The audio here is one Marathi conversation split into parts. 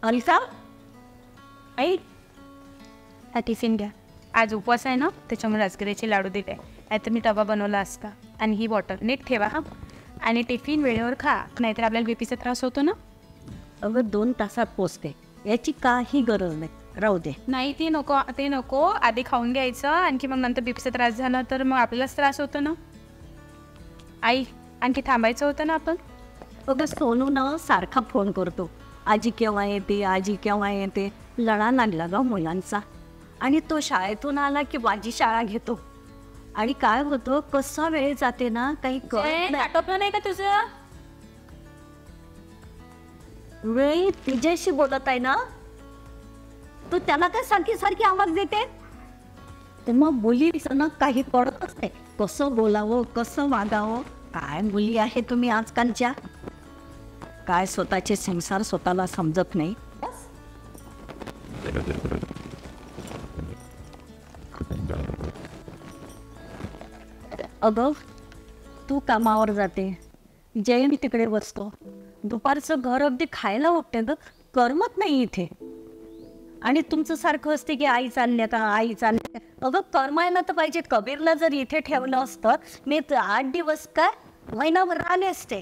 अनिता आई हा टिफिन घ्या. आज उपवास आहे ना, त्याच्यामुळे राजगिऱ्याचे लाडू दिले. नाहीतर मी डबा बनवला असता. आणि ही बॉटल नीट ठेवा हा. आणि टिफिन वेळेवर खा, नाहीतर आपल्याला बीपीचा त्रास होतो ना. अगं 2 तासात पोचते, याची काही गरज नाही, राहू दे. नाही ते नको आधी खाऊन घ्यायचं. आणखी मग नंतर बीपीचा त्रास झाला तर मग आपल्यालाच त्रास होतो ना. आई आणखी थांबायचं होतं ना आपण. अगं सोनू ना सारखा फोन करतो, आजी केव्हा येते, आजी केव्हा येते. लढा लागला ग मुलांचा. आणि तो शाळेतून आला की माझी शाळा घेतो. आणि काय होतं, कसा वेळ जाते ना काही कळत नाही. आटोपलं नाही का तुझं? वेळी तिच्याशी बोलत आहे ना, तू त्याला काय सारखी सारखी आवाज देते. तर मग मुलीचं ना काही कळतच नाही, कसं बोलावं कसं वागावं. काय मुली आहे तुम्ही आजकालच्या, काय स्वतःचे संसार स्वतःला समजत नाही. अगं तू कामावर जाते, जयंत तिकडे बसतो. दुपारचं घर अगदी खायला वाटते ग, करमत नाही इथे. आणि तुमचं सारखं असते की आई चालल्या का आई चालल्या. अगं करमायला तर पाहिजे. कबीरला जर इथे ठेवलं असतं मी 8 दिवस काय महिनाभर आले असते.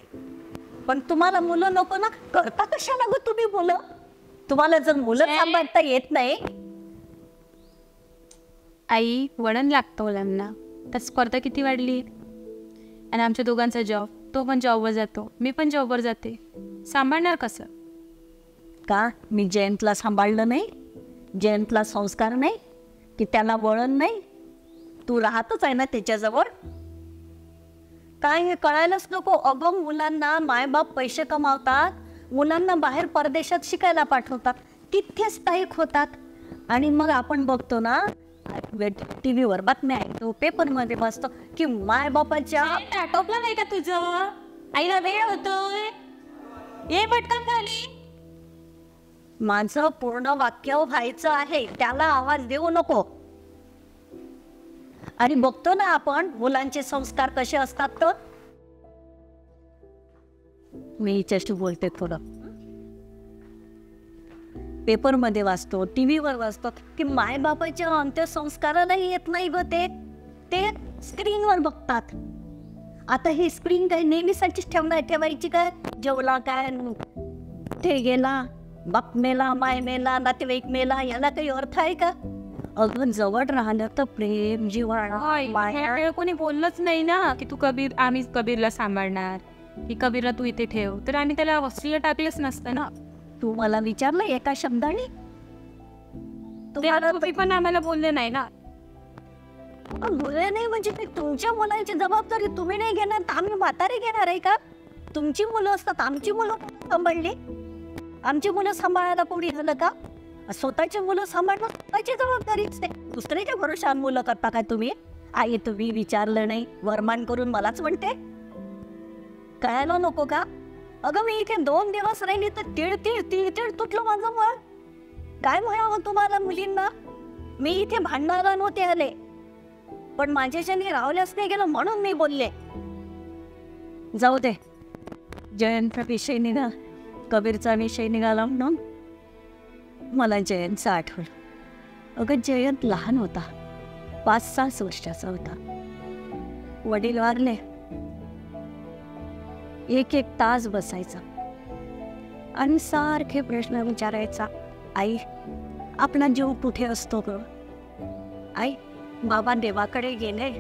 पण तुम्हाला मुलं नको ना, करता कशाला ग तुम्ही मुलं. तुम्हाला जर मुलं सांभाळता येत नाही. आई वळण लागतं मुलांना, तर स्पर्धा किती वाढली. आणि आमच्या दोघांचा जॉब, तो पण जॉबवर जातो, मी पण जॉबवर जाते. सांभाळणार कसं. का मी जयंतला सांभाळलं नाही, जयंतला संस्कार नाही की त्याला वळण नाही. तू राहतच आहे ना त्याच्याजवळ. काय हे कळायलाच नको. अगं मुलांना मायबाप पैसे कमावतात, मुलांना बाहेर परदेशात शिकायला पाठवतात, तिथेच स्थायिक होतात. आणि मग आपण बघतो ना टी व्हीवर बातम्या ऐकतो, पेपरमध्ये वाचतो की मायबापाच्या. आटोपलं नाही का तुझं. आईला वेळ होतोय, ये पटकन खाली. माझं पूर्ण वाक्य व्हायचं आहे, त्याला आवाज देऊ नको. आणि बघतो ना आपण मुलांचे संस्कार कसे असतात. तर मी हिच्याशी बोलते थोडं. पेपरमध्ये वाचतो, टी व्हीवर वाचतो की मायबापाच्या अंत्यसंस्कारालाही येत नाही ग. ते स्क्रीनवर बघतात. आता ही स्क्रीन काय नेहमीसाठीच ठेवायची काय. जेवला काय ते गेला, बाप मेला, माय मेला, नातेवाईक मेला, याला काही अर्थ आहे का. अगं जवळ राहिलं तर प्रेम जिव्हाळा. कोणी बोललंच नाही ना की तू आम्ही कबीरला सांभाळणार, की कबीरला तू इथे ठेव. तर आम्ही त्याला हॉस्टेलला टाकलंच नसतं ना. तू मला विचारलं एका शब्दाने. तुम्ही पण आम्हाला बोलले नाही ना. बोलले नाही म्हणजे तुमच्या मुलांची जबाबदारी तुम्ही नाही घेणार तर आम्ही म्हातारे घेणार आहे का. तुमची मुलं असतात, आमची मुलं सांभाळली. आमची मुलं सांभाळायला कोणी झालं का. स्वतःची मुलं सांभाळणं स्वतःची जबाबदारीच आहे. दुसऱ्याच्या भरोशावर मुलं करता काय तुम्ही. आई तुम्ही विचारलं नाही, वरमान करून मलाच म्हणते. कळायला नको का. अगं मी इथे 2 दिवस राहिली तर तिळ तुटलं माझं मन. काय म्हणावं तुम्हाला मुलींना. मी इथे भांडणारा नव्हते आले, पण माझ्याच्याने रावल्याच नाही गेलं म्हणून मी बोलले. जाऊ दे, जयंतचा विषय निघा, कबीरचा विषय निघाला म्हणून मला जयंतचं आठवण. अगं जयंत लहान होता, 5-6 वर्षाचा होता. वडील वारले. 1-1 तास बसायचा आणि सारखे प्रश्न विचारायचा. आई आपला जीव कुठे असतो ग. आई बाबा देवाकडे गेले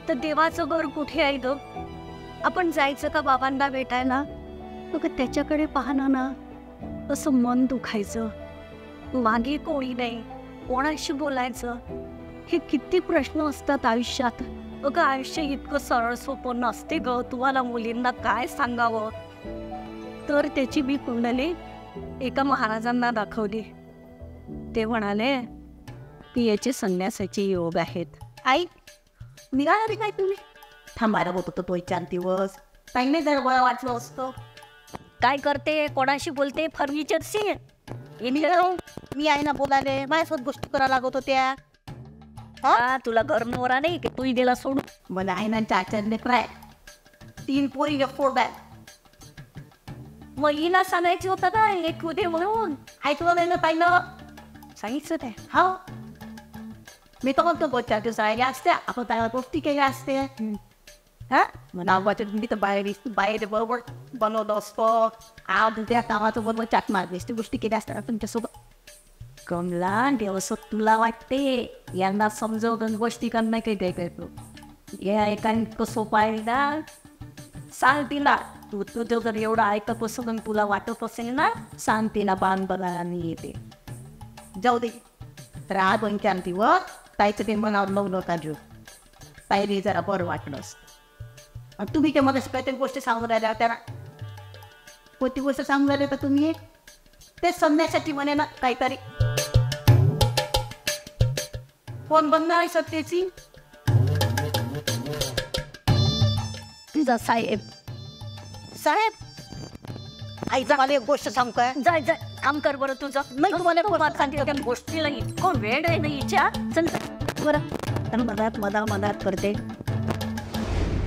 तर देवाचं घर कुठे आहे ग. आपण जायचं का बाबांना भेटायला. त्याच्याकडे पाहणं ना असं मन दुखायचं. मागे कोणी नाही, कोणाशी बोलायचं. हे किती प्रश्न असतात आयुष्यात. अगं आयुष्य इतकं सरळ सोपं नसते ग. तुम्हाला मुलींना काय सांगावं. तर त्याची मी कुंडली एका महाराजांना दाखवली. ते म्हणाले की याचे संन्यासाचे योग आहेत. आई निघाला काय तुम्ही. थांबायला होत होतं तो 4 दिवस. काही नाही जर वळ वाचलं असतं. काय करते, कोणाशी बोलते, फर्निचरशी. मी आहे ना बोलाले, माझ्यासोबत गोष्टी करायला लागत होत्या. तुला घर नवरा नाही की तू गेला सोडून. मला आहे ना 4 लेकरं आहे, 3 पोरी 4 बॅग. महिला सांगायची होतं का एक उदे म्हणून ऐकलं नाही ना पाहिलं. सांगितलं ते हो. मी तर म्हणतो गोष्टी दिवसायला असते आपण त्याला गोष्टी केल्या असते. हा नावाच्या मी तर बाहेर बरोबर बनवलं असतं. आज त्या कामाचं बरोबर चाट मारली ती गोष्टी केल्या असतात तुमच्यासोबत. कमला देवस तुला वाटते यांना समजवून गोष्टी करणं काही करतो. या एकाने सोपं आहे ना. सांग तिला तू तुझं जर एवढं ऐकत असेल तुला वाटत असेल ना सांग तिला बाण बघायला आणि येते. जाऊ दे राह दोन चार दिवस ताईचं ते मनावर लवलं का जीव ताईने जरा बरं वाटलं असतं. तुम्ही ते मला काहीतरी गोष्टी सांगून राहिल्या त्याला कोणती गोष्ट सांगून राहिले तर तुम्ही ते समजण्यासाठी म्हणे ना काहीतरी. कोण बनणार आहे सत्याची. तुझा साहेब. साहेब आईचा मला एक गोष्ट सांग काय. जाय जाय काम कर बरं तुझं. नाही तुम्हाला सांगितलं गोष्टीला कोण वेळ आहे नाही इच्छा. चल बरं मदत करते.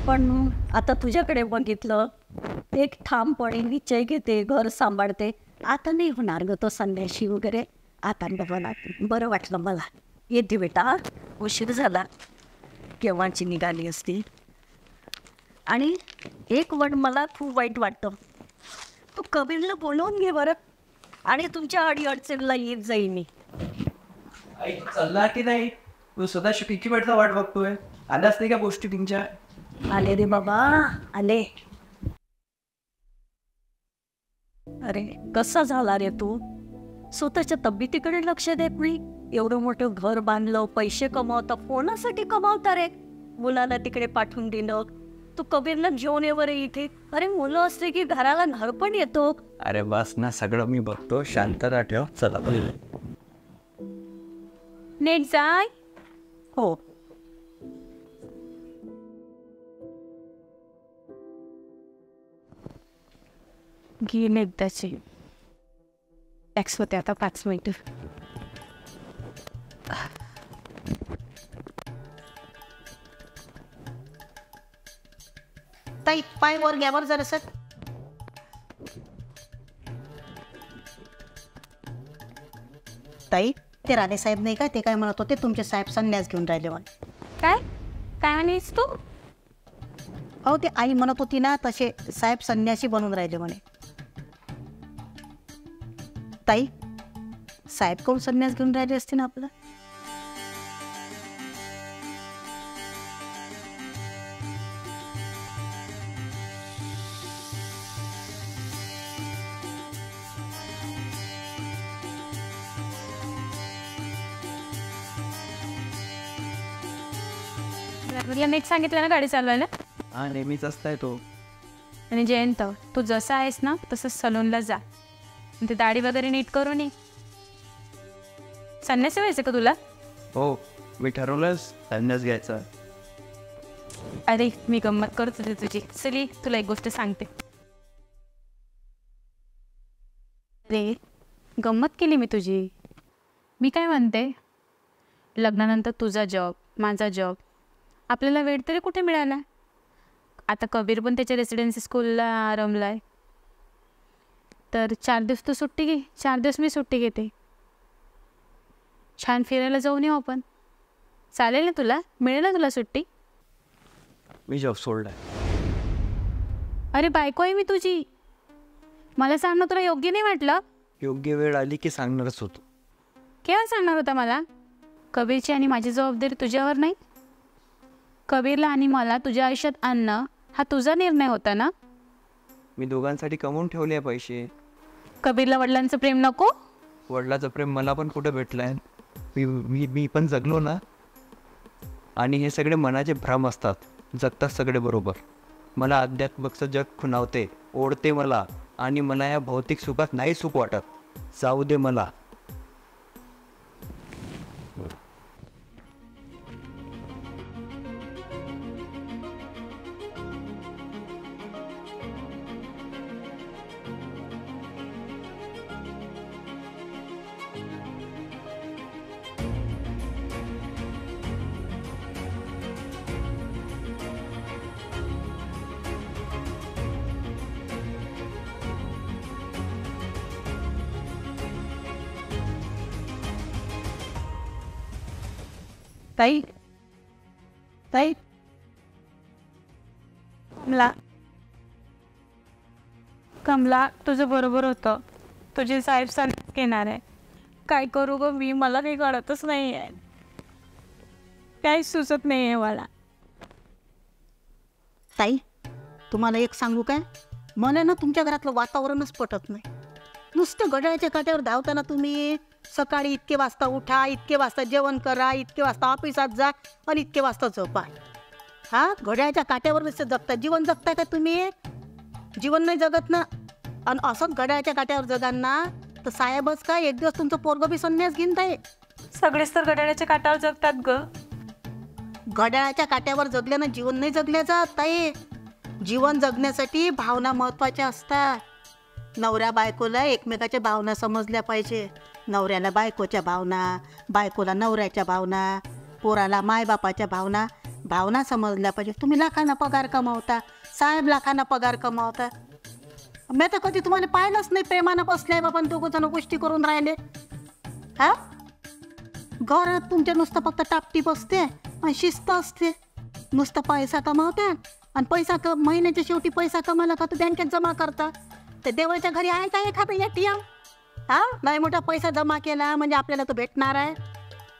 पण आता तुझ्याकडे बघितलं एक ठामपणे निश्चय घेते घर सांभाळते. आता नाही होणार ग तो संन्याशी वगैरे. आता बघा बरं वाटलं मला. येते बेटा उशीर झाला केव्हाची निघाली असती. आणि एक वड मला खूप वाईट वाटतं. तू कबीरला बोलवून घे बरं आणि तुमच्या अडीअडचणीला येत जाईल मी. चालला की नाही तू स्वतः पिंकी भेटचा वाट बघतोय. आल्याच नाही का गोष्टी तुमच्या. आले रे बाबा आले. अरे कसा झाला रे तू. स्वतःच्या तब्येतीकडे लक्ष देत नाही. एवढं मोठं घर बांधलं पैसे कमावता कोणासाठी कमावता रे. मुलाला तिकडे पाठवून दिलं. तू कबीरला घेऊन ये बरे इथे. अरे मुलं असले की घराला घर पण येतो. अरे बस ना सगळं मी बघतो शांतता ठेव. चला पहिले नीट जाय. हो घेईन एकदाची. टॅक्स होते आता 5 मिनिट. ताई पाय वर घ्या बरं जरा सर. ताई ते राणे साहेब नाही का ते काय म्हणत होते तुमचे साहेब संन्यास घेऊन राहिले म्हणे. काय काय म्हणलीस तू. अहो ते आई म्हणत होती ना तसे साहेब संन्यासी बनून राहिले म्हणे. ताई साहेब कोण संन्यास घेऊन राहिले असते ना आपलं. नीट सांगितलं ना गाडी चालवायला. हा नेहमीच असताय तो. आणि जयंत तू जसा आहेस ना तसंच सलूनला जा. ते दाढी वगैरे नीट करून ये. संन्यासी व्हायचं का तुला. हो मी ठरवलंच संन्यास घ्यायचा. अरे मी गंमत करत होते तुझी. चली तुला एक गोष्ट सांगते. अरे गंमत केली मी तुझी. मी काय म्हणते लग्नानंतर तुझा जॉब माझा जॉब आपल्याला वेळ तरी कुठे मिळाला. आता कबीर पण त्याच्या रेसिडेन्सी स्कूलला रमला आहे. तर 4 दिवस तू सुट्टी घे 4 दिवस मी सुट्टी घेते. छान फिरायला जाऊन येऊ आपण. चालेल ना तुला. मिळेल ना तुला सुट्टी. मी जॉब सोडलाय. अरे बायको आहे मी तुझी. मला सांगणं तुला योग्य नाही वाटलं. योग्य वेळ आली की सांगणारच होतो. केव्हा सांगणार होता मला. कबीरची आणि माझी जबाबदारी तुझ्यावर नाही. कबीरला आणि मला तुझ्या आयुष्यात आणणं हा तुझा निर्णय होता ना. मी दोघांसाठी कमवून ठेवले पैसे. कबीरला वडिलांचं प्रेम नको. वडिलाचं प्रेम मला पण कुठं भेटलंय. मी पण जगलो ना. आणि हे सगळे मनाचे भ्रम असतात. जगतात सगळे बरोबर. मला अध्यात्मकचं जग खुणावते ओढते मला. आणि मला या भौतिक सुखात नाही सुख वाटत. जाऊ दे मला. ताई ताई कमला कमला तुझं बरोबर होतं. तुझे साहेब संन्यास घेणार आहे. काय करू ग मी, मला काही कळतच नाही आहे. काही सुचत नाही आहे मला. ताई तुम्हाला एक सांगू काय, मला ना तुमच्या घरातलं वातावरणच पटत नाही. नुसतं घड्याळ्याच्या काट्यावर धावताना तुम्ही. सकाळी इतके वाजता उठा, इतके वाजता जेवण करा, इतके वाजता ऑफिसात जा आणि इतके वाजता झोपा. हा, घड्याळ्याच्या काट्यावर नुसतं जगता. जीवन जगताय का तुम्ही? जीवन नाही जगत ना. आणि असंच घड्याळ्याच्या काट्यावर जगांना तर साहेबच काय, एक दिवस तुमचं पोरगं बी संन्यास घेऊन जाईल. सगळेच तर घड्याळ्याच्या काटावर जगतात ग. घड्याळाच्या काट्यावर जगल्यानं जीवन नाही जगल्या जात ताई. जीवन जगण्यासाठी भावना महत्त्वाच्या असतात. नवऱ्या बायकोला एकमेकाच्या भावना समजल्या पाहिजे. नवऱ्याला बायकोच्या भावना, बायकोला नवऱ्याच्या भावना, पोराला मायबापाच्या भावना भावना समजल्या पाहिजे. तुम्ही लाखांना पगार कमावता, साहेब लाखांना पगार कमावता. मी तर कधी तुम्हाला पाहिलंच नाही प्रेमानं बसल्या बाबा दोघं जण गोष्टी करून राहिले. हा, घरात तुमच्या नुसतं फक्त टापटीप असते आणि शिस्त असते. नुसतं पैसा कमावता आणि महिन्याच्या शेवटी पैसा कमावला का तो बँकेत जमा करता. ते देवाच्या घरी आहे का एखादं ATM? हा, नाही मोठा पैसा जमा केला म्हणजे आपल्याला तो भेटणार आहे.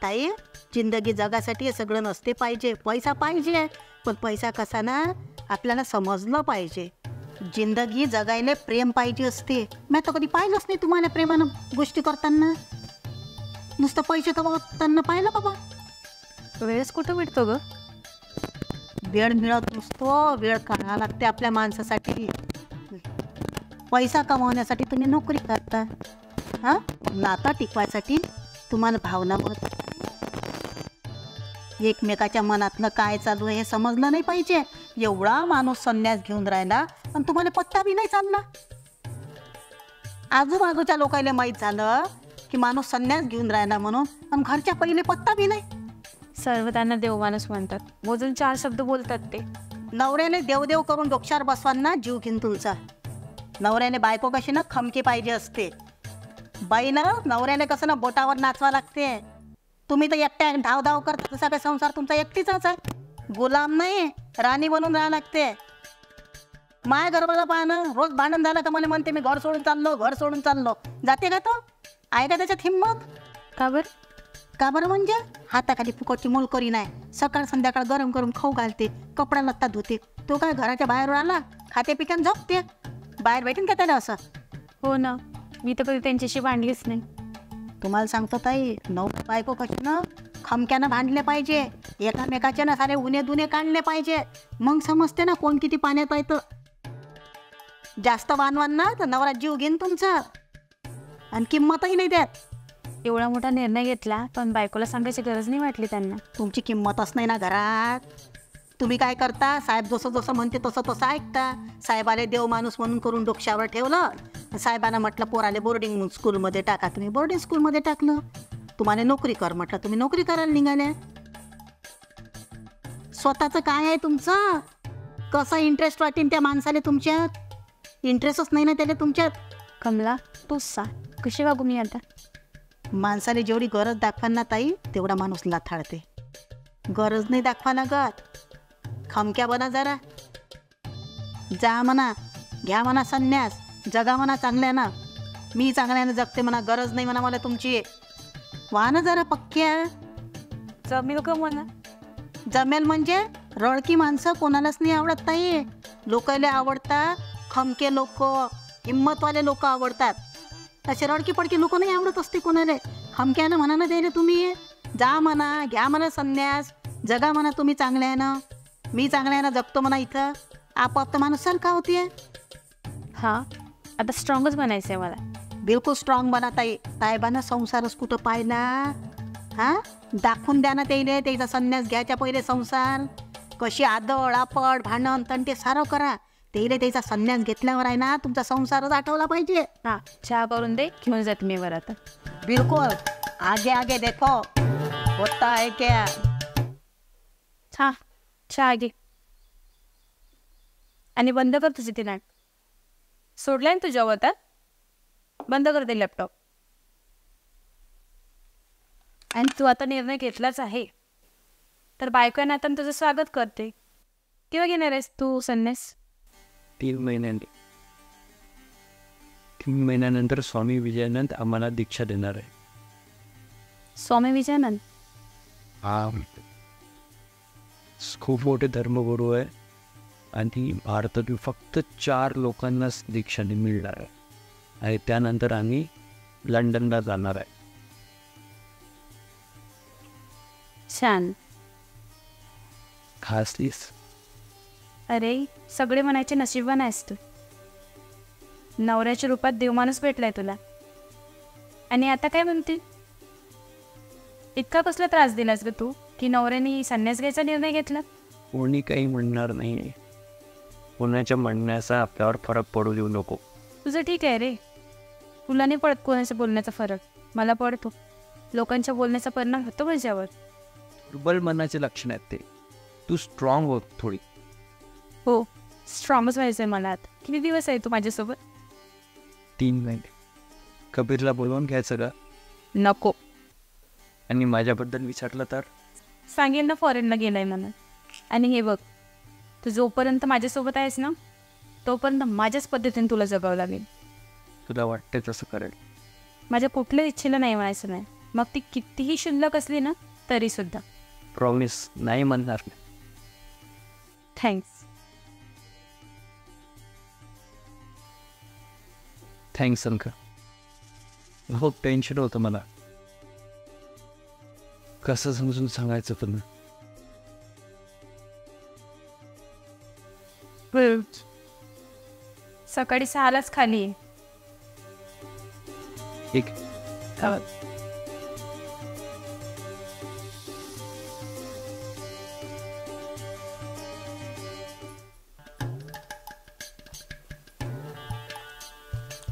ताई जिंदगी जगासाठी हे सगळं नसते पाहिजे. पैसा पाहिजे पण पैसा कसा ना आपल्याला समजलं पाहिजे. जिंदगी जगायला प्रेम पाहिजे असते. मी तर कधी पाहिलंच नाही तुम्हाला प्रेमानं गोष्टी करताना. नुसतं पैसे कमावताना पाहिलं बाबा. वेळच कुठं भेटतो ग? वेळ मिळत नसतो, वेळ काढावा लागते आपल्या माणसासाठी. पैसा कमावण्यासाठी तुम्ही नोकरी करता. हां, नाता टिकवायसाठी तुम्हाला भावना महत्त्वाची. एकमेकाच्या मनातलं काय चालू आहे हे समजलं नाही पाहिजे. एवढा माणूस संन्यास घेऊन राहिला आणि तुम्हाला पत्ता बी नाही चालला. आजूबाजूच्या लोकांना माहीत झालं की माणूस संन्यास घेऊन राहिला म्हणून, आणि घरच्या पहिले पत्ता बी नाही. सर्व त्यांना देवमानस म्हणतात. मोजून 4 शब्द बोलतात ते. नवऱ्याने देवदेव करून डोक्यावर बसवांना जीव घेऊन तुमचा. नवऱ्याने बायको कशी ना खमकी पाहिजे असते. बाईनं नवऱ्याने कसं ना बोटावर नाचवा लागते. तुम्ही तर एकट्या धाव करता. तसा काय संसार तुमचा एकटीचाच आहे. गुलाम नाही, राणी बनून राहावं लागते. माय गरबाला पाहणं. रोज भांडण झालं का मला म्हणते मी घर सोडून चाललो. जाते का तो? आहे का त्याच्यात हिंमत? का बरं म्हणजे हाताखाली फुकटची मोलकरी नाही. सकाळ संध्याकाळ गरम करून खाऊ घालते, कपडा लत्ता धुते. तो काय घराच्या बाहेर आला खाते पिकान झोपते. बाहेर भेटेन का त्याला असं? हो ना, मी तर कधी त्यांच्याशी भांडलीच नाही. तुम्हाला सांगतो ताई, नवरा बायको कशी ना खमक्यानं भांडले पाहिजे. एकामेकाचे ना सारे उन्हे दुने काढले पाहिजे. मग समजते ना कोण किती पाण्यात आहे. तर जास्त वानवान ना तर नवरा जीव घेईन तुमचा आणि किंमतही नाही देत. एवढा मोठा निर्णय घेतला पण बायकोला सांगायची गरज नाही वाटली त्यांना. तुमची किंमतच नाही ना घरात. तुम्ही काय करता? साहेब जसं म्हणते तसं ऐकता. साहेबाले देव माणूस म्हणून करून डोक्यावर ठेवलं. साहेबांना म्हटलं पोराले बोर्डिंग स्कूलमध्ये टाका. तुम्ही बोर्डिंग स्कूलमध्ये टाकलं. तुम्हाला नोकरी कर म्हटलं, तुम्ही नोकरी करायला निघाल्या. स्वतःचं काय आहे तुमचं? कसं इंटरेस्ट वाटेल त्या माणसाला तुमच्यात? इंटरेस्टच नाही ना त्याला तुमच्यात. कमला तूच सांग, कशी वागू मी आता? माणसाला जेवढी गरज दाखवाना ताई तेवढा माणूस लाथाळते. गरज नाही दाखवा लागत. खमक्या बना जरा. जा म्हणा, घ्या म्हणा संन्यास, जगा म्हणा चांगल्यानं. मी चांगल्यानं जगते म्हणा, गरज नाही म्हणा मला तुमची. वा ना जरा पक्क्या. जमेल का म्हणा? जमेल म्हणजे रडकी माणसं कोणालाच नाही आवडत ताई. लोकांना आवडतात खमके लोक, हिंमतवाले लोक आवडतात. असे रडकी पडकी लोक नाही आवडत असते कोणाला. खमक्यानं म्हणा ना द्यायला तुम्ही. जा म्हणा, घ्या म्हणा संन्यास, जगा म्हणा तुम्ही चांगल्यानं. मी चांगल्यानं जगतो म्हणा. इथं आपोआप तर माणूस सारखा होते. हां, आता स्ट्रॉंगच बनायचं आहे मला. बिलकुल स्ट्रॉंग बना ताई. साहेबांना संसारच कुठं पाहिला. हां, दाखवून द्या ना त्याचा संन्यास घ्यायच्या पहिले संसार. कशी आदळ आपड भांडण तंटे सारं करा. त्याचा संन्यास घेतल्यावर आहे ना तुमचा संसारच आठवला पाहिजे. हां, चहा करून दे, घेऊन जाते मी वर आता. बिलकुल. आगे आगे देखो होता है क्या. हां, चहा घे आणि बंद कर तुझी ती नाट. सोडलाय ना तुझ्या आता, बंद कर ते लॅपटॉप. आणि तू आता निर्णय घेतलाच आहे. तर बायको आहे ना आता तुझं स्वागत करते. केव्हा घेणार आहेस तू संन्यास? 3 महिन्यांनी. 3 महिन्यानंतर स्वामी विजयानंद आम्हाला दीक्षा देणार आहे. स्वामी विजयानंद हा खूप मोठे धर्मगुरू आहे आणि भारतातील फक्त 4 लोकांनाच दीक्षा मिळणार आहे. आणि त्यानंतर आम्ही लंडनला जाणार आहे. छान. खास दिस. अरे सगळे म्हणायचे नशीबवान आहेस तू. नवऱ्याच्या रूपात देवमाणूस भेटलाय तुला. आणि आता काय म्हणते? इतका कसला त्रास दिलास ग तू की नवऱ्याने संन्यास घ्यायचा निर्णय घेतला? कोणी काही म्हणणार नाही. कोणाच्या म्हणण्याचा आपल्यावर फरक पडू देऊ नको. तुझं ठीक आहे रे. तुला नाही पडत कोणाच्या बोलण्याचा फरक. मला पडतो. लोकांच्या बोलण्याचा परिणाम होतो माझ्यावर. दुर्बल मनाचे लक्षण आहेत ते. तू स्ट्रॉंग हो थोडी. हो स्ट्रॉंगच व्हायचं आहे मला आता. किती दिवस आहे तू माझ्यासोबत? 3 महिने. कबीरला बोलवून घ्यायचं का? नको. आणि माझ्याबद्दल विचारलं तर? सांगेल ना फॉरेनला गेलाय म्हणून. आणि हे बघ, तू जोपर्यंत माझ्यासोबत आहेस ना तोपर्यंत माझ्याच पद्धतीने तुला जगावं लागेल. तुला वाटते तसं करेल. माझ्या कुठल्याच इच्छेला नाही म्हणायचं नाही. मग ती कितीही शुल्लक असली ना तरीसुद्धा. प्रॉमिस नाही म्हणणार. थँक्स. थँक्स अंक. खूप टेन्शन होतं मला. कसं समजून सांगायचं पण. सकाळी 6लाच खाली आहे. ठीक.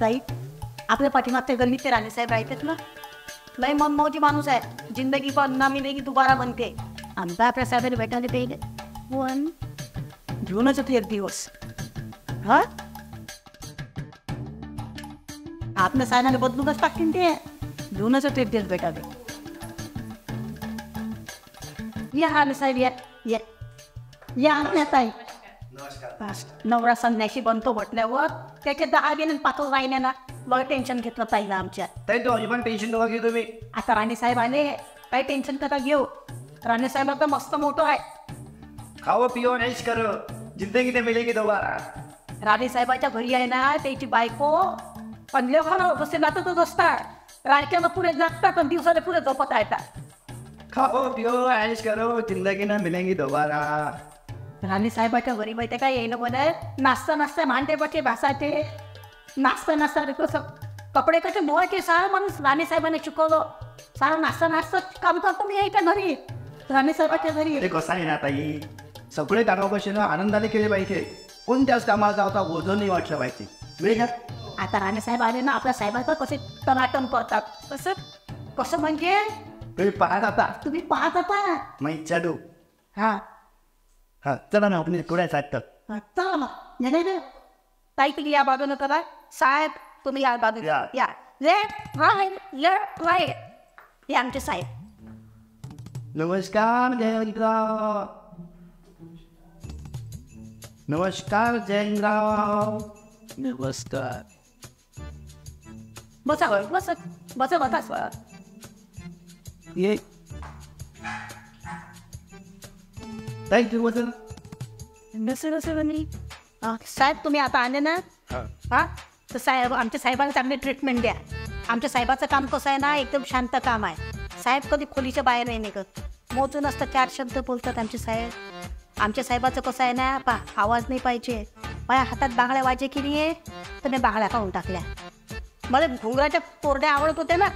ताई आपल्या पाठीमागच्या गल्लीत ते राणेसाहेब राहतात ना, लय मनमौजी माणूस आहे. जिंदगी पण ना मिलेगी दुबारा बनते. आमचा आपल्या साहेबांनी भेटायला पाहिजे. पण घेऊनच होते एक दिवस. हा आपल्या साहेबांना बदलूनच टाकतील ते. घेऊनच होते एक दिवस भेटावे. या हा साहेब या या या आपल्या ताई. नवरा संन्याशी बनतो म्हटल्यावर त्याचे 10 गेले 5 राहिले ना. लय टेन्शन घेतलं ताईला आमच्या. ताई तो अजिबात टेन्शन नका घेऊ तुम्ही. आता राणेसाहेब आले, काही टेन्शन नका घेऊ. राणेसाहेब आता मस्त मोठं आहे. खाओ पिओ ऐश करो, जिंदगी ते मिलेगी दोबारा. राणेसाहेबाच्या घरी आहे ना त्याची बायको पंधल्या घाला बसते जातच असतात. रायच्याला पुढे जागतात आणि दिवसाला पुढे झोपत येतात. खाओ पिओ ऐश करो, जिंदगी ना मिलेगी दोबारा. राणेसाहेबाच्या घरी माहिती काय येणं म्हणत नाचता नाचता भांडेपाचे भासायचे. नाचता नाचता कसं कपडे कसे धुवायचे सारं माणूस राणेसाहेबांनी शिकवलं. सारं नाचता नाचता काम करतो मी यायच्या घरी. राणेसाहेबाच्या घरी ते कसं आहे ना ताई, सगळे कामं कसे ना आनंदाने केले पाहिजे. कोणत्याच कामाचा होता ओझं नाही वाटलं पाहिजे. वेळ आता राणेसाहेब आले ना आपल्या साहेबांचं कसे टनाटन करतात. कसं कसं म्हणजे तुम्ही पाहत आता. तुम्ही पाहत आता. मग चालू. हा हा चला ना आपण थोड्या साठतं. चला मग ताई तुम्ही या बाजूनं करा. साहेब तुम्ही या बाजूने या. या. Left right. हे आमचे साहेब. नमस्कार जयंतराव. नमस्कार जयंतराव. नमस्कार. बसा बस बसा बसा. ये ताई तू बसा. साहेब तुम्ही आता आले ना. हा तर साहेब आमच्या साहेबांना चांगली ट्रीटमेंट द्या. आमच्या साहेबाचं काम कसं आहे ना एकदम शांत काम आहे. साहेब कधी खोलीच्या बाहेर नाही निघत. मोजून असतं 4 शब्द बोलतात आमचे साहेब. आमच्या साहेबाचं कसं आहे ना आवाज नाही पाहिजे. माझ्या हातात बांगड्या वाजे की नाही तर मी बांगड्या खाऊन टाकल्या. मला घुंगराच्या तोरड्या आवडत होत्या ना.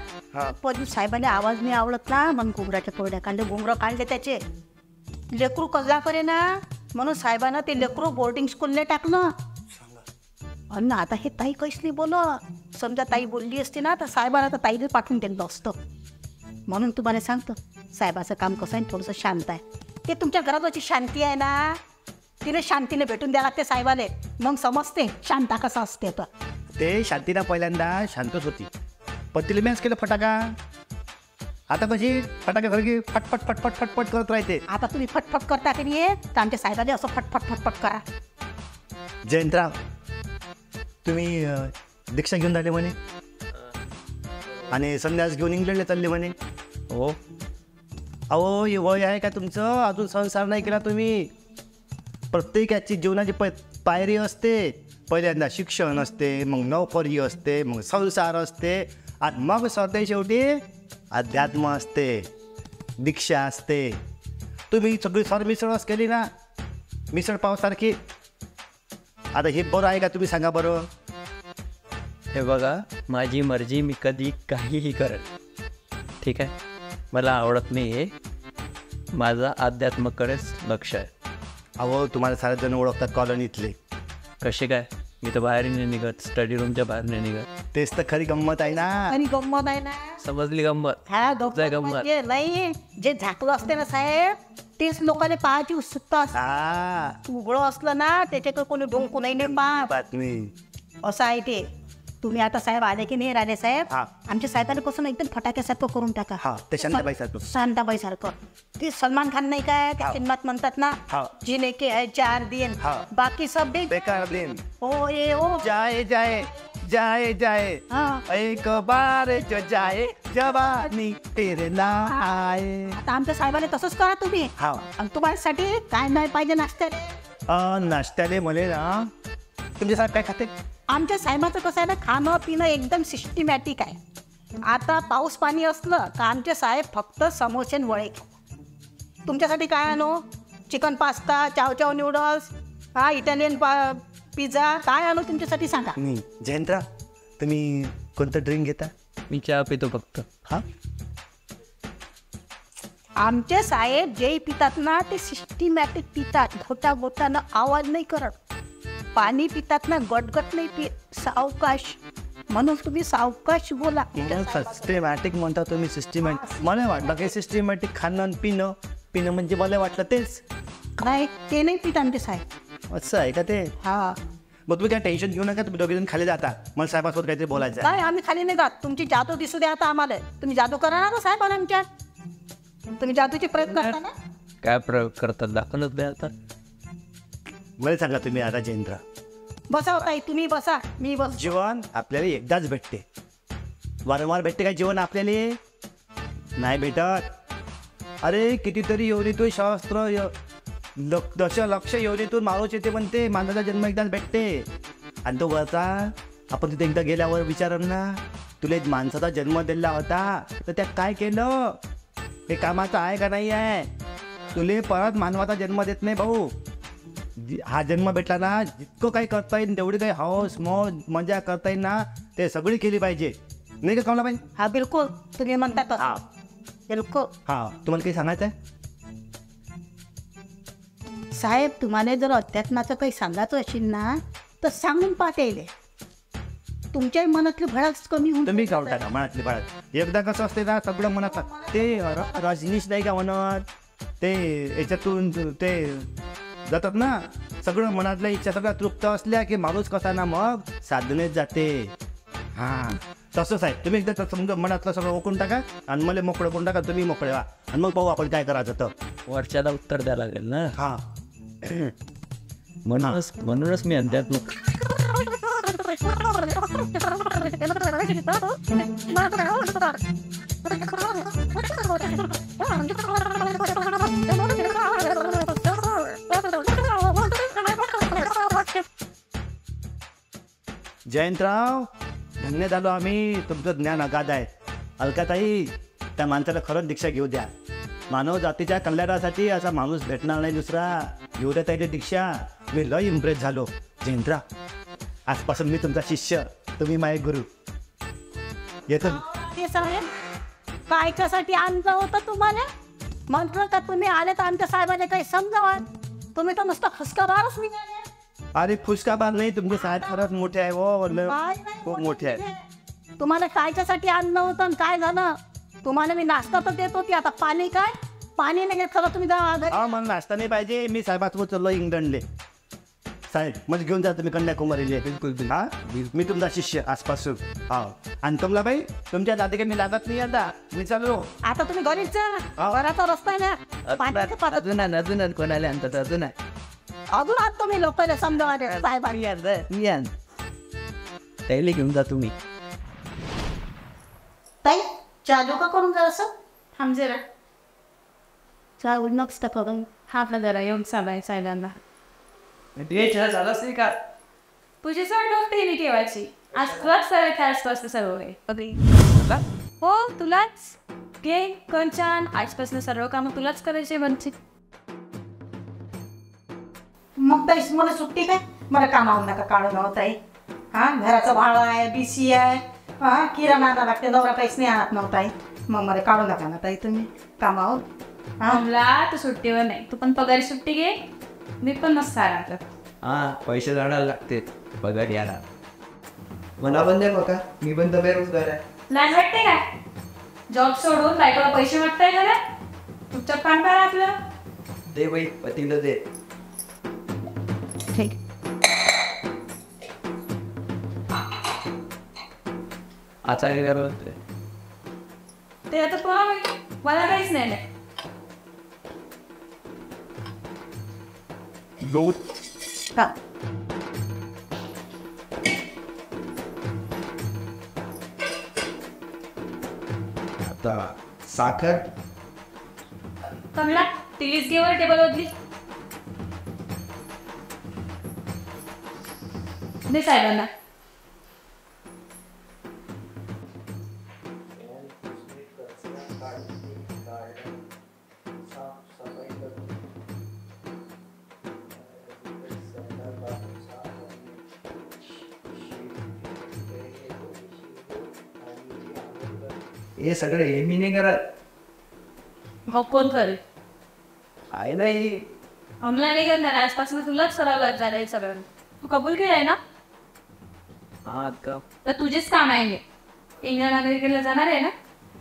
पण साहेबांना आवाज नाही आवडत ना म्हणून घुंगराच्या तोरड्या काढले. घुंगरं काढले त्याचे. लेकरू कल्ला करे ना म्हणून साहेबांना ते लेकरू बोर्डिंग स्कूलला टाकलं. अन्न आता हे ताई कैसली बोल. समजा ताई बोलली असते ना तर साहेबांना तर ताईला पाठवून दिलं असतं. म्हणून तुम्हाला सांगतो साहेबाचं काम कसं आहे थोडंसं शांत आहे. ते तुमच्या घरात शांती आहे ना तिने शांतीने भेटून द्या लागते साहेबाले. मग समजते शांता कसा असते. तर ते शांतीला पहिल्यांदा शांतच होती पण तिला मॅच केलं फटाका. आता कशी फटाक्यासारखी फटफट फटफट फटफट करत राहते. आता तुम्ही फटफट करता की नाही तर आमच्या साहेबाने असं फटफट फटफट करा. जयंतराव, तुम्ही दीक्षा घेऊन राहिले म्हणे आणि संन्यास घेऊन इंग्लंडला चालले म्हणे. हो. अहो, हे वय आहे का तुमचं? अजून संसार नाही केला तुम्ही. प्रत्येकाची जीवनाची पायरी असते. पहिल्यांदा शिक्षण असते, मग नोकरी असते, मग संसार असते आणि मग स्वतः शेवटी अध्यात्म असते, दीक्षा असते. तुम्ही सगळी सरमिसळच केली ना, मिसळ पावसारखी. आता हे बरं आहे का? तुम्ही सांगा बरं. हे बघा, माझी मर्जी, मी कधी काहीही करेन. ठीक आहे, मला आवडत नाही हे. माझं अध्यात्माकडेच लक्ष आहे. अहो, तुम्हाला सारे जण ओळखतात कॉलनीतले. कसे काय? मी तर बाहेर नाही निघत, स्टडी रूमच्या बाहेर नाही निघत. तेच तर खरी गंमत आहे ना. आणि गंमत आहे ना. समजली गंमत? हा, जाय गंमत. म्हणजे नाही, जे झाकलं असते ना साहेब, तेच लोकांना पाहायची उत्सुकता असते. हा, उघडं असलं ना त्याच्याकडे कोणी डोंकू नाही पाहा. बातमी. असं आहे ते. तुम्ही आता साहेब आले की नाही राणे साहेब, हा. आमच्या साहेबांनी कसं एकदम फटाक्यासारखं करून टाका. हा, ते शांताबाई सारखं. शांताबाई सारखं. ते सलमान खान नाही काय त्या सिनेमात म्हणतात ना, हा. जिने के है 4 दिन, हा. बाकी सब बेकार दिन. हो ये हो. जाए जाए जाए जाए हा. एक बार जो जाए जवानी तेरे नाय. आता आमच्या साहेबाने तसंच करा तुम्ही. हा. आणि तुम्हासाठी काय नाही पाहिजे नाश्त्याला? नाश्त्याले मले ना, तुमचे साहेब काय खाते? आमच्या साहेबाचं कसं आहे ना, खाणं पिणं एकदम सिस्टमॅटिक आहे. आता पाऊस पाणी असलं तर आमचे साहेब फक्त समोसे आणि वळे खातात. तुमच्यासाठी काय आणू? चिकन पास्ता, चाव चाव नूडल्स, हा इटालियन पिझ्झा, काय आणू तुमच्यासाठी सांगा. जयंतराव, तुम्ही कोणतं ड्रिंक घेता? मी चहा पितो फक्त. हा, आमचे साहेब जे पितात ना ते सिस्टमॅटिक पितात. घोटा घोटानं आवाज नाही करत. पाणी पितात ना गटगट नाही पित, सावकाश. म्हणून तुम्ही सावकाश बोला. सिस्टमॅटिक म्हणता तुम्ही. सिस्टमॅटिक मला वाटलं काही सिस्टमॅटिक खाणं आणि पिणं. पिणं म्हणजे मला वाटलं तेच. नाही, ते नाही पित आमचे साहेब. असं आहे का ते? हा. मग तुम्ही काय टेन्शन घेऊ नका. तुम्ही दोघे जण खाली जाता, मला साहेबासोबत काहीतरी बोलायचं आहे. नाही, आम्ही खाली नाही जात. तुमची जादू दिसू द्या आता आम्हाला. तुम्ही जादू करणार ना साहेब आमच्या? तुम्ही जादूचे प्रयत्न करता ना? काय प्रयोग करतात दाखवलंच द्या आता. मला सांगा तुम्ही आता जयंतराव, बसा ताई, तुम्ही बसा, मी बस. जीवन आपल्याला एकदाच भेटते. वारंवार भेटते काय जीवन आपल्याला? नाही भेटत. अरे कितीतरी योनीतून शास्त्र दशलक्ष योनीतून माणूस येते म्हणते. मानवाचा जन्म एकदाच भेटते. आणि तो वरचा आपण तिथे एकदा गेल्यावर विचारलं ना, तुला एक माणसाचा जन्म दिला होता तर त्यात काय केलं? हे कामाचं आहे का नाही आहे? तुले परत मानवाचा जन्म देत नाही भाऊ. हा जन्म भेटला ना, जितकं काही करता येईल तेवढी काही हौस मौज मजा करता येईल ना, ते सगळी केली पाहिजे. नाही का कमला बाई? हा बिलकुल, तुम्ही म्हणतात हा बिलकुल. हा, तुम्हाला काही सांगायचं आहे? साहेब, तुम्हाला जर अध्यात्माचं काही सांगायचं असेल ना तर सांगून पाहता येईल. तुमच्याही मनातली भडास कमी होऊन तुम्ही कावटा का मनातली बाळात? एकदा कसं असते ना, सगळं मनात ते रजनीश नाही का म्हणत, ते याच्यातून ते जातात ना, सगळं मनातल्या इच्छा सगळ्या तृप्त असल्या की माणूस कसा ना मग साधनेत जाते. हां, तसंच आहे. तुम्ही एकदा समजा मनातलं सगळं ओकून टाका आणि मला मोकळं करून टाका. तुम्ही मोकळे व्हा आणि मग पाहू आपण काय करायचं तर. वरच्याला उत्तर द्यायला लागेल ना. हां, म्हणूनच मी अध्यात्म. जयंतराव, धन्य झालो आम्ही. तुमचं ज्ञान अगाध आहे. अलकाताई, त्या माणसाला खरंच दीक्षा घेऊ द्या. मानव जातीच्या कल्याणासाठी असा माणूस भेटणार नाही दुसरा. घेऊ द्या त्याची दीक्षा. मी लय इम्प्रेस झालो. जयंतराव, आजपासून मी तुमचा शिष्य, तुम्ही माझे गुरु. येतो. ते साहेब, कायच्यासाठी आणलं होतं तुम्हाला? म्हटलं का तुम्ही आले तर आमच्या साहेबाने काही समजावा. तुम्ही तर नुसतं फुसकाबारच निघाले. अरे फुसकाबार नाही, तुमचे साहेब खरंच मोठे आहे. हो, काय नाही खूप मोठे आहे. तुम्हाला कायच्यासाठी आणलं होतं आणि काय झालं? तुम्हाला मी नाश्ता तर देत होती, आता पाणी काय? पाणी नाही घेत खरं तुम्ही जा घरी. हा, मला नाश्ता नाही पाहिजे. मी साहेबासोबत चाललो इंग्लंडले. साहेब म्हणजे घेऊन जा तुम्ही कन्याकुमारीला. बिलकुल हा मी तुमचा शिष्य आजपासून. हा आणि कमलाबाई तुमच्या दादी मी लागत नाही आता. मी चाललो. आता तुम्ही घरीच जा, घराचा रस्ता आहे ना, पाण्याचं पात्र. अजून कोणाला आणतात अजून अजून आज तुम्ही लोकांना समजा साहेब. त्याला घेऊन जा तुम्ही. ताई चालू का करून जरा असं थांब जरा. चालू नक्स्ट करून. हा ना जरा येऊन चालाय सायलांना. झालाच नाही का? तुझी सण नव्हती ठेवायची. आज तुलाच सगळे आजपासून सर्व काही. हो तुलाच घे कंचन. आजपासून सर्व कामं तुलाच करायचे म्हणजे. मग ताई मला सुट्टी काय? मला कामावून नका काढून नव्हत आहे. हा घराचं भाडं आहे, BC आहे, हा किराणा आणायला लागते, नवरा पैसे नाही आणत नव्हता आहे. मग मला काढून नका ना ताई तुम्ही कामावर. हा मला तू सुट्टीवर नाही, तू पण पगारी सुट्टी घे. मी पण मस्त आराम कर. हा पैसे जाणायला लागते पगार याला. मला पण द्या बघा, मी पण तर बेरोजगार आहे. लाज वाटते काय? जॉब सोडून बायकोला पैसे वाटताय का? चुपचाप काम करा आपलं. दे बाई पतीला दे. ठीक. आता काय करावं ते आता पहा मला काहीच नाही. हा आता साखर. कमला तिलीच घे वर टेबल वरली. दे साहेबांना. हे सगळं हे मी नाही करत. मग कोण करेल? आहे नाही. कमला नाही करणार. आजपासून तुलाच करावं लागणार आहे सगळं. तू कबूल केलंय ना? हा का तर तुझेच काम आहे हे. इंग्लंड अमेरिकेला जाणार आहे ना,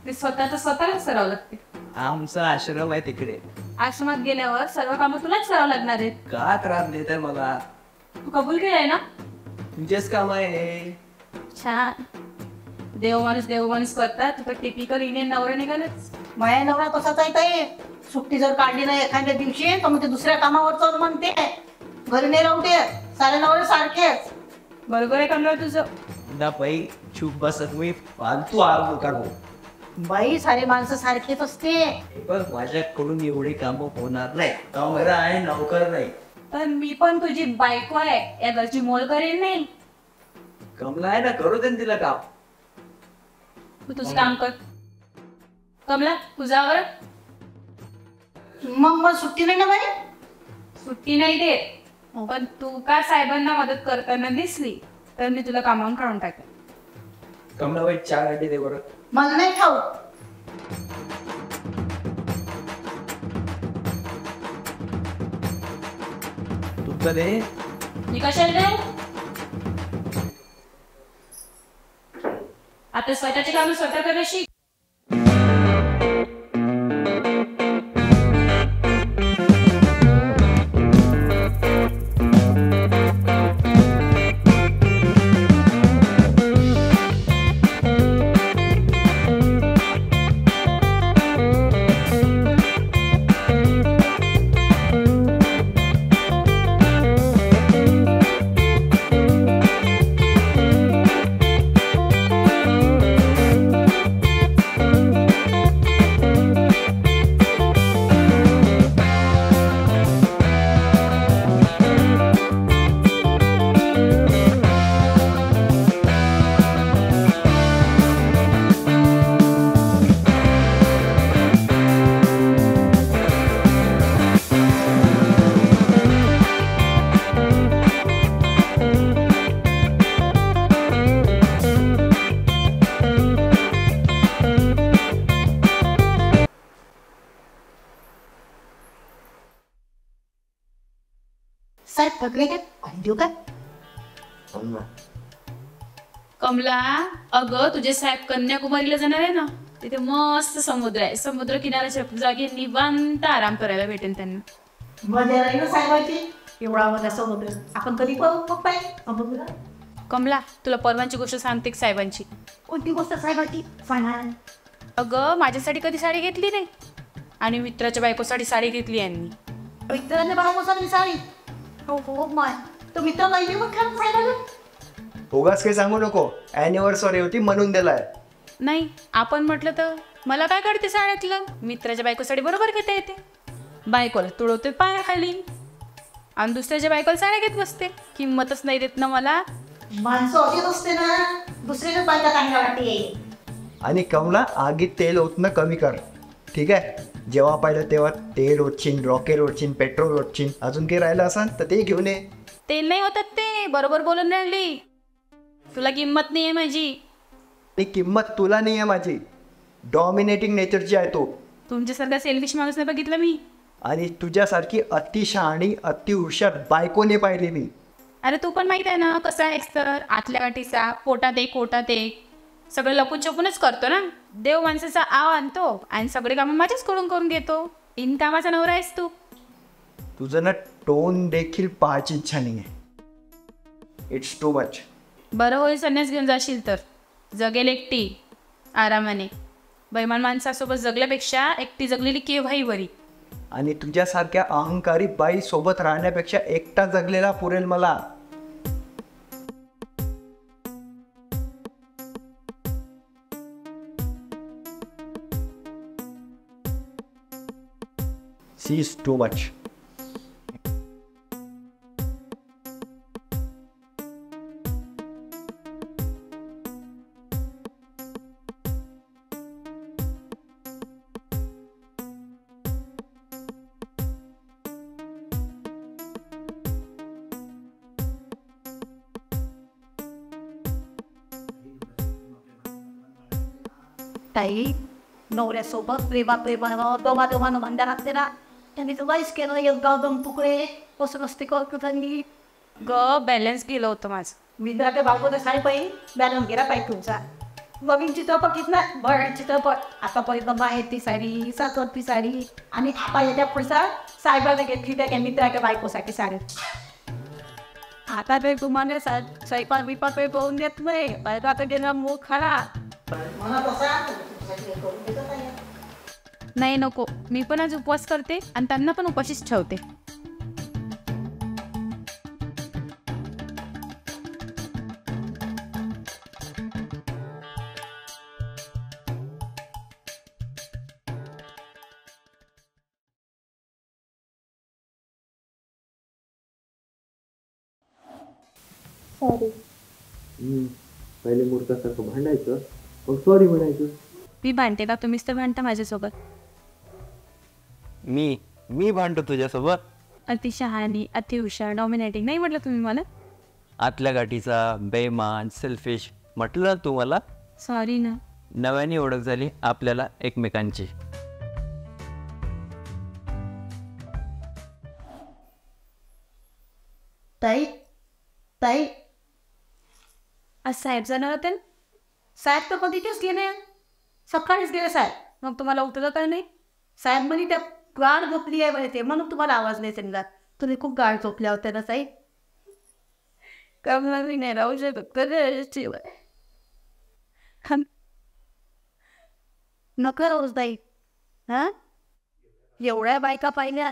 ते स्वतःलाच करावं लागते. आमचा आश्रम आहे तिकडे. आश्रमात गेल्यावर सर्व कामं तुलाच करावं लागणार आहेत. का त्रास देत मला? तू कबूल केलंय ना? तुझेच काम आहे. छान. देव माणूस करतात. तर टिपिकल इंडियन नवरा निघालच. माया नवरा तसाच आहे ताई. सुट्टी जर काढली नाही एखाद्या दिवशी तर मग ते दुसऱ्या कामावर चाल म्हणते. घरी नाही राहू दे. सारे नवरे सारखेच. बरोबर आहे कमला तुझं. ना बाई चूप बसत मी फालतू आलो काढू. बाई सारे माणसं सारखेच असते. पण माझ्याकडून एवढी कामं होणार नाही. नवरा आहे नोकर नाही. पण मी पण तुझी बायको आहे. या घरची मोल करेन नाही. कमला आहे ना, करू दे ना तिला काम. तू तुझं काम कर. कमला तुझ्यावर मग मला सुट्टी नाही ना बाई. सुट्टी नाही देत. पण तू का साहेबांना मदत करताना दिसली तर मी तुला कामावून काढून टाकेन. कमला बाई चहा गाठी दे बरं. मला नाही खाऊ. तुमचं दे. मी कशाला देऊ? आता स्वतःची कामं स्वतः करायला शिक. साहेब पकडले काय देऊ का? कमला अगं तुझे साहेब कन्याकुमारीला जाणार आहे ना, तिथे मस्त समुद्र आहे. समुद्र किनाऱ्याच्या जागी निवांत आराम करायला भेटेल त्यांना. मजा राहील ना साहेबाची. एवढा आवाज असं होतं. आपण कधी पाहू पप्पा बघूया. कमला, तुला परवांची गोष्ट सांगते की साहेबांची. कोणती गोष्ट साहेबाची सांगा. अगं, माझ्यासाठी कधी साडी घेतली नाही आणि मित्राच्या बायकोसाठी साडी घेतली यांनी. मित्राने बाळासाठी साडी. हो हो माय. तो मित्र नाही मग खरं साहेबाला. उगाच काही सांगू नको. ॲनिव्हर्सरी होती म्हणून दिलाय. नाही, आपण म्हटलं तर मला काय कळते साड्यातलं. मित्राच्या बायकोसाठी बरोबर घेता येते. बायकोला तुडवते पायाखाली आणि दुसऱ्याच्या बायकोला साड्या घेत बसते. किंमतच नाही देत ना मला. माणसं अशीच असते ना. दुसऱ्याच्या बायका चांगल्या वाटते. आणि कमला, आगीत तेल ओतणं कमी कर, ठीक आहे? जेव्हा पाहिलं तेव्हा तेल ओतशील, रॉकेट ओतशील, पेट्रोल ओतशील. अजून काही राहिलं असेल तर ते घेऊन ये. तेल नाही होतात ते. बरोबर बोलून राहिली. तुला किंमत नाही आहे माझी. आणि किंमत तुला नाही आहे माझी. डॉमिनेटिंग नेचरची आहे तो. तुमच्यासारखा सेल्फिश माणूस नाही बघितलं मी. आणि तुझ्यासारखी अतिशहाणी अतिहुशार बायकोने पाहिली मी. अरे तू पण माहित आहे ना कसं आहेस तर. आतल्या वाटीचा पोटात एक पोटात एक सगळं लपून छपूनच करतो ना. देव माणसाचा आव आणतो आणि सगळे कामं माझ्याच करून घेतो. इन कामाचा नवरा आहेस तू. तुझं ना टोन देखील पाहायची इच्छा नाही आहे. It's too much. बरं होईल संन्यास घेऊन जाशील तर. जगेल एकटी आरामाने. बैमान माणसासोबत जगल्यापेक्षा एकटी जगलेली केव्हाही बरी. आणि तुझ्यासारख्या अहंकारी बाई सोबत राहण्यापेक्षा एकटा जगलेला पुरेल मला. शी इज टू मच. ताई नवऱ्यासोबत प्रेमानं दोघांनो भांडा लागते ना. त्यांनी तर काहीच केलं नाही. गाव दोन तुकडे कसं नसते करतो त्यांनी. बॅलन्स गेलं होतं माझं. मित्राच्या बायकोचा साडी पाहिजे बॅलन्स गेला पाहिजे तुमचा. नवीन चित्रपट घेतला बरं चित्रपट. आतापर्यंत माहिती साडी सातवरती साडी आणि पाहिजे पुढचा साहेबाला घेतली त्या मित्राच्या बायकोसाठी साडी. आता ते तुम्हाला स्वयंपाक बिपाक काही करून देत नाही. परत आता गेला मूळ खरा. नाही नको. मी पण आज उपवास करते आणि त्यांना पण उपाशीच ठेवते. पहिले मूर्खासारखं भांडायचं मग सॉरी म्हणायचं. मी भांडते का? तुम्हीच तर भांडता माझ्यासोबत. मी भांडतो तुझ्यासोबत? अतिशहाणी अतिहुशार डॉमिनेटिंग नाही म्हटलं तुम्ही मला. आतल्या गाठीचा बेमान सेल्फिश म्हटलं ना तू मला. सॉरी ना. नव्याने ओळख झाली आपल्याला एकमेकांची. ताई ताई आज साहेब जाणार होते ना. साहेब तर कधीच गेले. सकाळीच गेले साहेब. मग तुम्हाला उठलं का नाही? साहेब म्हणे त्या गाढ झोपली आहे म्हणे ते म्हणून तुम्हाला आवाज नाही समजा. तुम्ही खूप गाढ झोपल्या होत्या ना साहेब. कमला मी नाही राहू शकत. नका रोज ताई. हा एवढ्या बायका पाहिल्या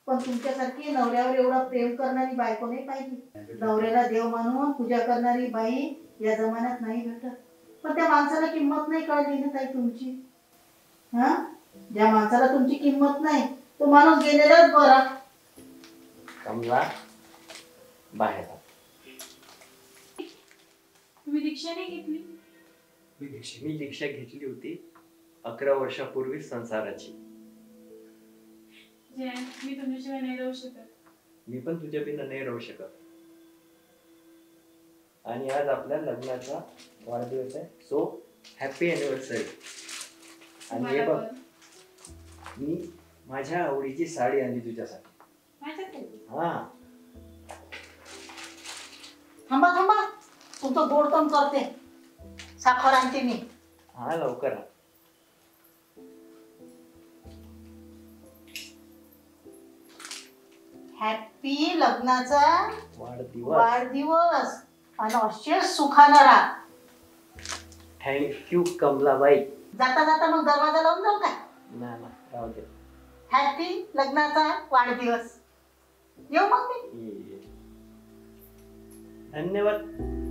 पण तुमच्यासारखी नवऱ्यावर एवढं प्रेम करणारी बायको नाही पाहिजे. नवऱ्याला देव मानून पूजा करणारी बाई या जमान्यात नाही भेटत. पण त्या माणसाला किंमत नाही कळली ना ताई तुमची. हा ज्या माणसाला तुमची किंमत नाही तो माणूस गेलेलाच बरा. कमला बाहेर. तुम्ही रिक्षा नाही घेतली? मी दीक्षा घेतली होती 11 वर्षापूर्वी संसाराची. मी तुमच्याशिवाय नाही राहू शकत. मी पण तुझ्या बिना नाही राहू शकत. आणि आज आपल्या लग्नाचा वाढदिवस आहे. So happy anniversary. आणि हे बघ मी माझ्या आवडीची साडी आणली तुझ्यासाठी. हा थांबा थांबा तुमचं गोड पण करते. साखर आणते मी. हा लवकर. हॅपी लग्नाचा वाढदिवस आणि असे सुखानं राहा. थँक्यू कमलाबाई. जाता जाता मग दरवाजा लावून जाऊ का? ना ना, राहू दे. हॅपी लग्नाचा वाढदिवस. येऊ मग मी. धन्यवाद.